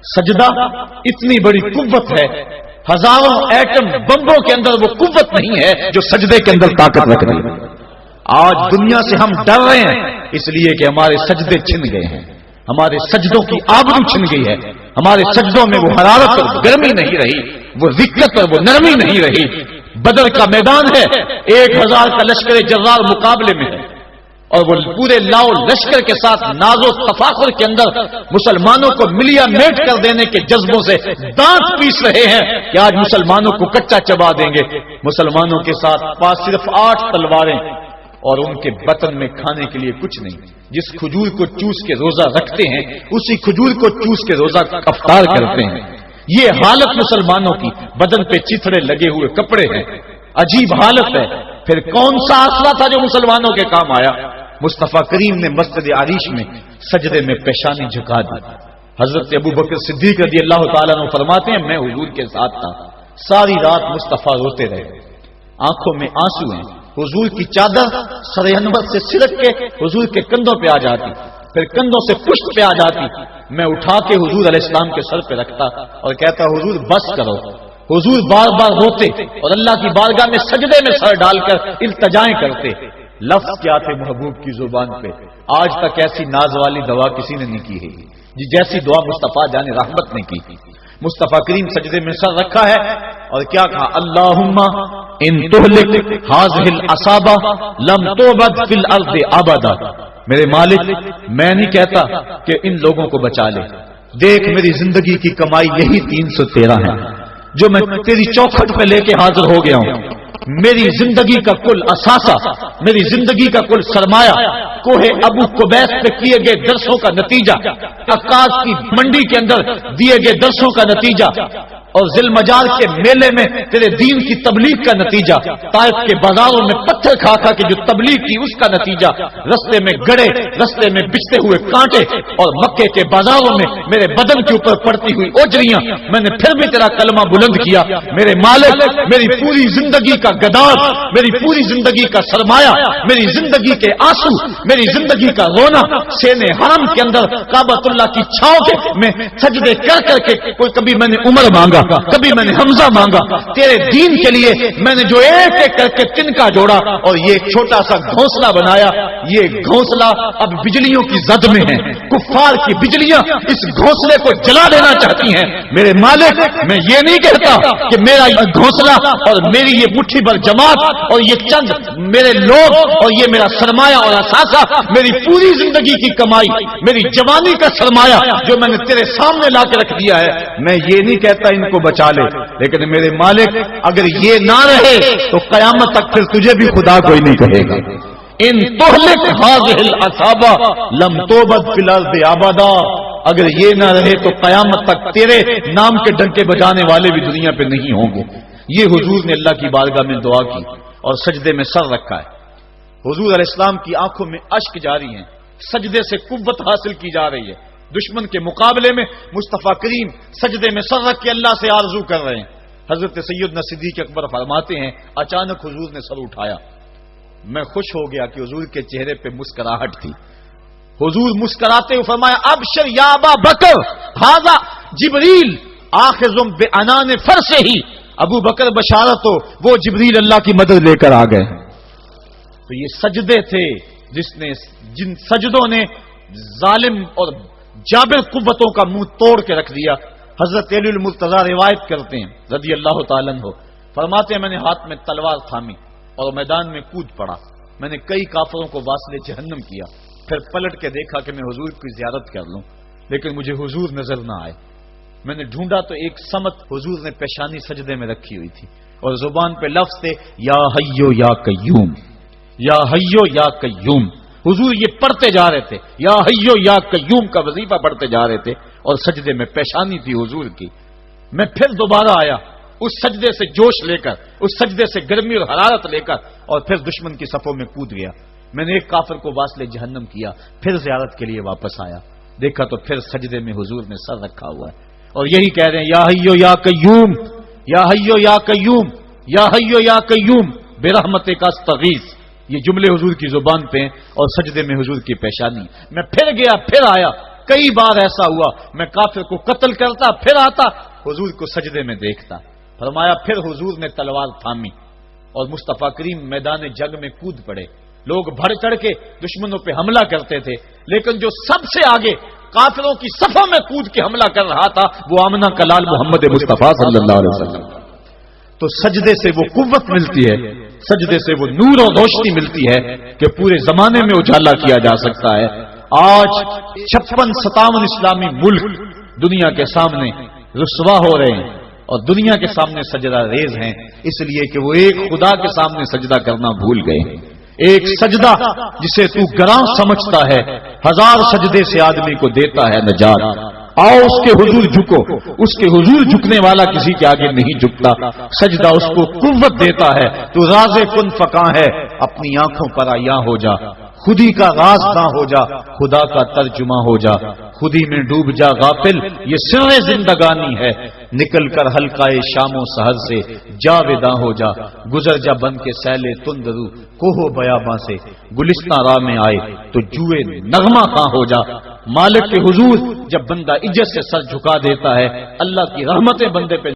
سجدہ اتنی بڑی قوت ہے، ہزاروں ایٹم بمبوں کے اندر وہ قوت نہیں ہے جو سجدے کے اندر طاقت رکھ رہی ہے۔ آج دنیا سے ہم ڈر رہے ہیں اس لیے کہ ہمارے سجدے چھن گئے ہیں، ہمارے سجدوں کی آبرو چھن گئی ہے، ہمارے سجدوں میں وہ حرارت اور گرمی نہیں رہی، وہ رقت اور وہ نرمی نہیں رہی۔ بدر کا میدان ہے، 1000 کا لشکر جرار مقابلے میں ہے، اور وہ پورے لاؤ لشکر کے ساتھ ناز و تفاخر کے اندر مسلمانوں کو ملیا میٹ کر دینے کے جذبوں سے دانت پیس رہے ہیں کہ آج مسلمانوں کو کچا چبا دیں گے۔ مسلمانوں کے ساتھ پاس صرف 8 تلواریں اور ان کے بطن میں کھانے کے لیے کچھ نہیں۔ جس کھجور کو چوس کے روزہ رکھتے ہیں اسی کھجور کو چوس کے روزہ افطار کرتے ہیں۔ یہ حالت مسلمانوں کی، بدن پہ چتھڑے لگے ہوئے کپڑے ہیں، عجیب حالت ہے۔ پھر کون سا آسرا تھا جو مسلمانوں کے کام آیا؟ مصطفیٰ کریم نے مسجد عریش میں سجدے میں پیشانی جھکا دی۔ حضرت ابو بکر صدیق رضی اللہ تعالیٰ عنہ فرماتے ہیں میں حضور کے ساتھ تھا، ساری رات مصطفیٰ روتے رہے، آنکھوں میں آنسو ہیں، حضور کی چادر سر انور سے سرک کے حضور کے کندھوں پہ آ جاتی، پھر کندھوں سے پشت پہ آ جاتی، میں اٹھا کے حضور علیہ السلام کے سر پہ رکھتا اور کہتا حضور بس کرو۔ حضور بار بار روتے اور اللہ کی بارگاہ میں سجدے میں سر ڈال کر التجائیں کرتے۔ لفظ کیا تھے محبوب کی زبان پہ؟ آج تک ایسی ناز والی دعا کسی نے نہیں کی ہے جی جیسی دعا مصطفیٰ جان رحمت نے کی۔ مصطفیٰ کریم سجدے میں سر رکھا ہے اور کیا کہا؟ اللہم ان تہلک ہذہ العصابہ لم تعبد فی الارض ابدا۔ میرے مالک میں نہیں کہتا کہ ان لوگوں کو بچا لے، دیکھ میری زندگی کی کمائی یہی 313 ہے جو میں تیری چوکھٹ پہ لے کے حاضر ہو گیا ہوں۔ میری زندگی کا کل اثاثہ، میری زندگی کا کل سرمایہ کوہ ابو قبیس پہ کیے گئے درسوں کا نتیجہ، عکاظ کی منڈی کے اندر دیے گئے درسوں کا نتیجہ، اور ذی المجال کے میلے میں تیرے دین کی تبلیغ کا نتیجہ، طائف کے بازاروں میں پتھر کھا کھا کے جو تبلیغ کی اس کا نتیجہ، رستے میں گڑے، رستے میں بچتے ہوئے کانٹے، اور مکے کے بازاروں میں میرے بدن کے اوپر پڑتی ہوئی اوجریاں، میں نے پھر بھی تیرا کلمہ بلند کیا۔ میرے مالک میری پوری زندگی کا گداز، میری پوری زندگی کا سرمایہ، میری زندگی کے آنسو، میری زندگی کا رونا سینے حرم کے اندر کعبۃ اللہ کی چھاؤں کے میں سجدے کر کر کے، کوئی کبھی میں نے عمر مانگا، کبھی میں نے حمزہ مانگا، تیرے دین کے لیے میں نے جو ایک ایک کر کے تنکا جوڑا اور یہ چھوٹا سا گھونسلہ بنایا۔ یہ گھونسلہ اب بجلیوں کی زد میں ہے، کفار کی بجلیاں اس گھونسلے کو جلا دینا چاہتی ہیں۔ میرے مالک میں یہ نہیں کہتا کہ میرا گھونسلہ اور میری یہ مٹھی بھر جماعت اور یہ چند میرے لوگ اور یہ میرا سرمایہ اور اثاثہ، میری پوری زندگی کی کمائی، میری جوانی کا سرمایہ جو میں نے تیرے سامنے لا کے رکھ دیا ہے، میں یہ نہیں کہتا ان کو بچا لے، لیکن میرے مالک اگر یہ نہ رہے تو قیامت تک پھر تجھے بھی خدا کوئی نہیں کہے گا۔ ان تہلک ہذہ العصابہ لم تعبد فی الارض ابدا، اگر یہ نہ رہے تو قیامت تک تیرے نام کے ڈنکے بجانے والے بھی دنیا پہ نہیں ہوں گے۔ یہ حضور نے اللہ کی بارگاہ میں دعا کی اور سجدے میں سر رکھا ہے۔ حضور علیہ السلام کی آنکھوں میں اشک جاری ہیں، سجدے سے قوت حاصل کی جا رہی ہے۔ دشمن کے مقابلے میں مصطفیٰ کریم سجدے میں سر رکھ کے اللہ سے آرزو کر رہے ہیں۔ حضرت سیدنا صدیق اکبر فرماتے ہیں اچانک حضور نے سر اٹھایا، میں خوش ہو گیا کہ حضور کے چہرے پہ مسکراہٹ تھی۔ حضور مسکراتے ہوئے فرمایا ابشر یا ابا بکر ھذا جبریل آخذ بعنان فرسہ، ابو بکر بشارت ہو، وہ جبریل اللہ کی مدد لے کر آ گئے۔ تو یہ سجدے تھے جن سجدوں نے ظالم اور جابر قوتوں کا منہ توڑ کے رکھ دیا۔ حضرت علی المرتضیٰ روایت کرتے ہیں رضی اللہ تعالیٰ عنہ، فرماتے ہیں میں نے ہاتھ میں تلوار تھامی اور میدان میں کود پڑا، میں نے کئی کافروں کو واصل جہنم کیا، پھر پلٹ کے دیکھا کہ میں حضور کی زیارت کر لوں، لیکن مجھے حضور نظر نہ آئے۔ میں نے ڈھونڈا تو ایک سمت حضور نے پیشانی سجدے میں رکھی ہوئی تھی اور زبان پہ لفظ تھے یا حیو یا قیوم، یا حیو یا قیوم۔ حضور یہ پڑھتے جا رہے تھے، یا حیو یا قیوم کا وظیفہ پڑھتے جا رہے تھے اور سجدے میں پیشانی تھی حضور کی۔ میں پھر دوبارہ آیا اس سجدے سے جوش لے کر، اس سجدے سے گرمی اور حرارت لے کر، اور پھر دشمن کی صفوں میں کود گیا۔ میں نے ایک کافر کو واصل جہنم کیا، پھر زیارت کے لیے واپس آیا، دیکھا تو پھر سجدے میں حضور نے سر رکھا ہوا ہے اور یہی کہہ رہے ہیں یا حیو یا قیوم، یا حیو یا قیوم، یا حیو یا قیوم برحمتک استغیث۔ یہ جملے حضور کی زبان پہ ہیں اور سجدے میں حضور کی پیشانی۔ میں پھر گیا، پھر آیا، کئی بار ایسا ہوا میں کافر کو قتل کرتا پھر آتا حضور کو سجدے میں دیکھتا. فرمایا پھر حضور نے تلوار تھامی اور مصطفیٰ کریم میدان جنگ میں کود پڑے. لوگ بڑھ چڑھ کے دشمنوں پہ حملہ کرتے تھے، لیکن جو سب سے آگے کافروں کی صفوں میں کود کے حملہ کر رہا تھا وہ آمنہ کا لال محمد مصطفیٰ صلی اللہ علیہ وسلم. تو سجدے سے وہ قوت ملتی ہے، سجدے سے وہ نور اور روشنی ملتی ہے کہ پورے زمانے میں اجالا کیا جا سکتا ہے. آج 56-57 اسلامی ملک دنیا کے سامنے رسوا ہو رہے ہیں اور دنیا کے سامنے سجدہ ریز ہیں، اس لیے کہ وہ ایک خدا کے سامنے سجدہ کرنا بھول گئے. ایک سجدہ جسے تو گراں سمجھتا ہے 1000 سجدے سے آدمی کو دیتا ہے نجات. آؤ اس کے حضور جھکو، اس کے حضور جھکنے والا کسی کے آگے نہیں جھکتا. سجدہ اس کو قوت دیتا ہے. تو راز کن فکاں ہے اپنی آنکھوں پر آیا ہو جا، خودی کا راز نہ ہو جا، خدا کا ترجمہ ہو جا. خودی میں ڈوب جا غافل، یہ سر زندگانی ہے. نکل کر حلقۂ شام و سحر سے جاویداں ہو جا. گزر جا بن کے سیلے تندرو کوہ بیاباں سے. گلستہ راہ میں آئے تو جوئے نغمہ کہاں ہو جا. مالک کے حضور جب بندہ عزت سے سر جھکا دیتا ہے اللہ کی رحمتیں بندے پہ